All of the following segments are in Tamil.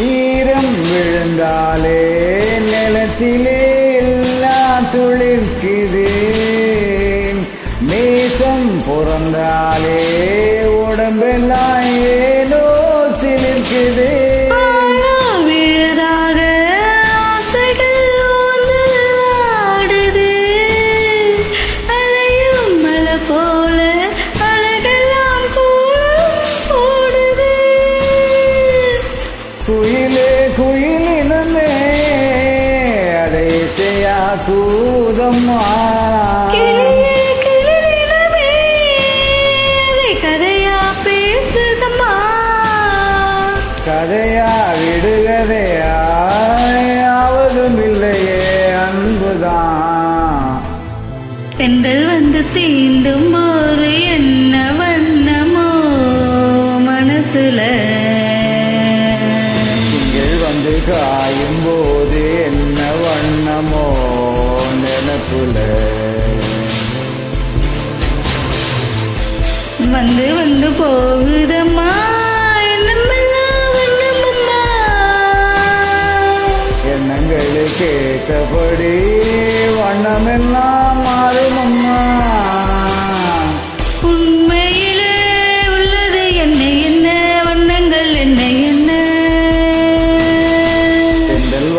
ஈரம் விழுந்தாலே நிலத்திலே எல்லாம் துளிர்க்குது, நேசம் பிறந்தாலே உடம்பெல்லாம் ஏனோ சிலிர்க்குது. குயிலே குயிலினமே அடைத்தையா கூதம்மா, கதையா பேசுதம்மா, கதையா விடுகதையா யாவதும் இல்லையே அன்புதான். பெண்கள் வந்து தீண்டும் போது என்ன வண்ணமோ மனசுல, வந்து காயும் போது என்ன வண்ணமோ நினைப்புல, வந்து வந்து போகுதம்மா எண்ணங்களுக்கு ஏற்றபடி வண்ணமெல்லாம் மாறுமம்மா. உண்மையிலே உள்ளது என்ன என்ன வண்ணங்கள் என்ன என்ன,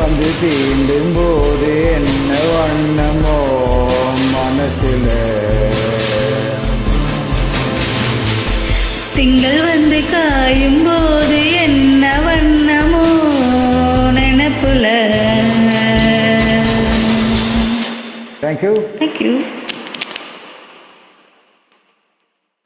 வந்து தீண்டும் போது என்ன வண்ணமோ மனசில, திங்கள் வந்து காயும் போது என்ன வண்ணமோ நினைப்புல. Thank you. Thank you.